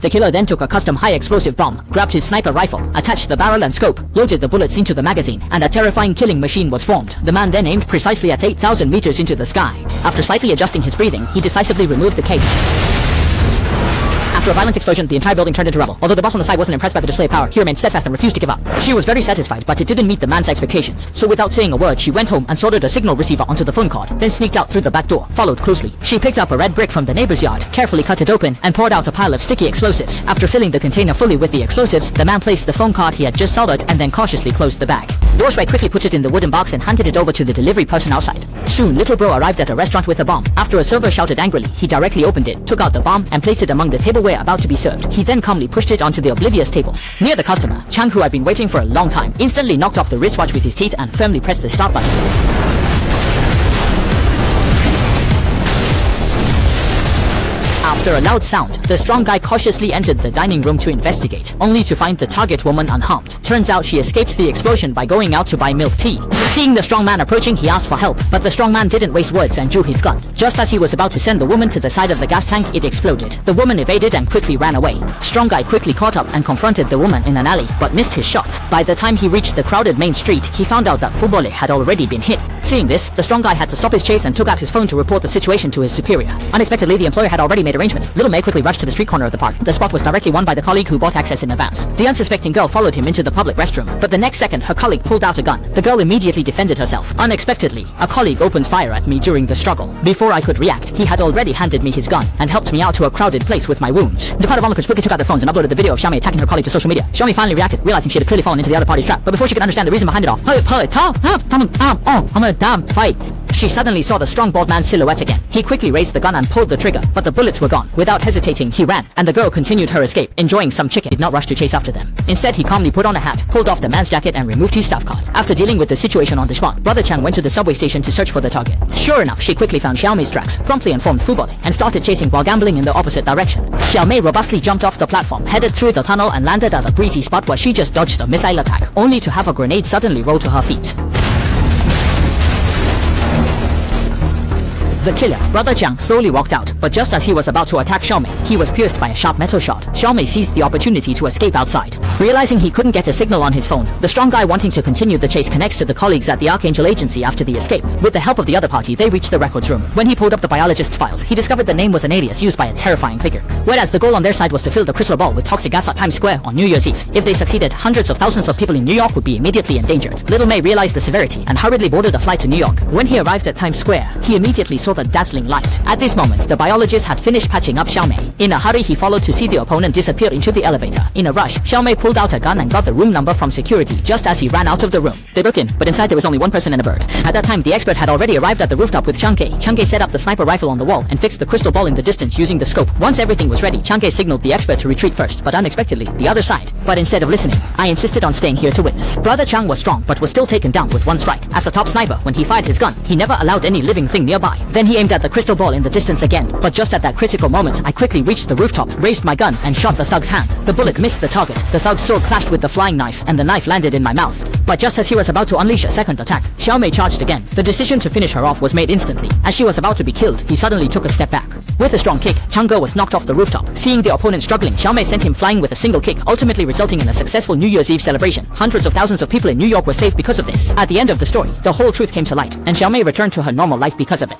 The killer then took a custom high-explosive bomb, grabbed his sniper rifle, attached the barrel and scope, loaded the bullets into the magazine, and a terrifying killing machine was formed. The man then aimed precisely at 8,000 meters into the sky. After slightly adjusting his breathing, he decisively removed the case. After a violent explosion, the entire building turned into rubble. Although the boss on the side wasn't impressed by the display of power, he remained steadfast and refused to give up. She was very satisfied, but it didn't meet the man's expectations. So without saying a word, she went home and soldered a signal receiver onto the phone card, then sneaked out through the back door, followed closely. She picked up a red brick from the neighbor's yard, carefully cut it open, and poured out a pile of sticky explosives. After filling the container fully with the explosives, the man placed the phone card he had just soldered and then cautiously closed the bag. Dorsway quickly put it in the wooden box and handed it over to the delivery person outside. Soon, Little Bro arrived at a restaurant with a bomb. After a server shouted angrily, he directly opened it, took out the bomb, and placed it among the tableware about to be served. He then calmly pushed it onto the oblivious table. Near the customer, Chang, who had been waiting for a long time, instantly knocked off the wristwatch with his teeth and firmly pressed the start button. After a loud sound, the strong guy cautiously entered the dining room to investigate, only to find the target woman unharmed. Turns out she escaped the explosion by going out to buy milk tea. Seeing the strong man approaching, he asked for help, but the strong man didn't waste words and drew his gun. Just as he was about to send the woman to the side of the gas tank, it exploded. The woman evaded and quickly ran away. Strong guy quickly caught up and confronted the woman in an alley, but missed his shots. By the time he reached the crowded main street, he found out that Fubole had already been hit. Seeing this, the strong guy had to stop his chase and took out his phone to report the situation to his superior. Unexpectedly, the employer had already made arrangements. Little May quickly rushed to the street corner of the park. The spot was directly won by the colleague who bought access in advance. The unsuspecting girl followed him into the public restroom, but the next second her colleague pulled out a gun. The girl immediately defended herself. Unexpectedly, a colleague opened fire at me during the struggle. Before I could react, he had already handed me his gun and helped me out to a crowded place with my wounds. The crowd of onlookers quickly took out their phones and uploaded the video of Xiaomei attacking her colleague to social media. Xiaomei finally reacted, realizing she had clearly fallen into the other party's trap. But before she could understand the reason behind it all, she suddenly saw the strong bald man's silhouette again. He quickly raised the gun and pulled the trigger, but the bullets were gone. Without hesitating, he ran, and the girl continued her escape, enjoying some chicken. He did not rush to chase after them. Instead, he calmly put on a hat, pulled off the man's jacket, and removed his staff card. After dealing with the situation on the spot, Brother Chang went to the subway station to search for the target. Sure enough, she quickly found Xiaomei's tracks, promptly informed Fubole, and started chasing while gambling in the opposite direction. Xiaomei robustly jumped off the platform, headed through the tunnel, and landed at a breezy spot where she just dodged a missile attack, only to have a grenade suddenly roll to her feet. The killer, Brother Chang, slowly walked out, but just as he was about to attack Xiaomei, he was pierced by a sharp metal shot. Xiaomei seized the opportunity to escape outside. Realizing he couldn't get a signal on his phone, the strong guy wanting to continue the chase connects to the colleagues at the Archangel Agency after the escape. With the help of the other party, they reached the records room. When he pulled up the biologist's files, he discovered the name was an alias used by a terrifying figure. Whereas the goal on their side was to fill the crystal ball with toxic gas at Times Square on New Year's Eve. If they succeeded, hundreds of thousands of people in New York would be immediately endangered. Little May realized the severity and hurriedly boarded a flight to New York. When he arrived at Times Square, he immediately saw the dazzling light. At this moment, the biologist had finished patching up Xiaomei. In a hurry, he followed to see the opponent disappear into the elevator. In a rush, Xiaomei pulled out a gun and got the room number from security just as he ran out of the room. They broke in, but inside there was only one person and a bird. At that time, the expert had already arrived at the rooftop with Changke. Changke set up the sniper rifle on the wall and fixed the crystal ball in the distance using the scope. Once everything was ready, Changke signaled the expert to retreat first, but unexpectedly, the other side. But instead of listening, I insisted on staying here to witness. Brother Chang was strong, but was still taken down with one strike. As a top sniper, when he fired his gun, he never allowed any living thing nearby. Then he aimed at the crystal ball in the distance again. But just at that critical moment, I quickly reached the rooftop, raised my gun, and shot the thug's hand. The bullet missed the target. The thug's sword clashed with the flying knife, and the knife landed in my mouth. But just as he was about to unleash a second attack, Xiaomei charged again. The decision to finish her off was made instantly. As she was about to be killed, he suddenly took a step back. With a strong kick, Changge was knocked off the rooftop. Seeing the opponent struggling, Xiaomei sent him flying with a single kick, ultimately resulting in a successful New Year's Eve celebration. Hundreds of thousands of people in New York were saved because of this. At the end of the story, the whole truth came to light, and Xiaomei returned to her normal life because of it.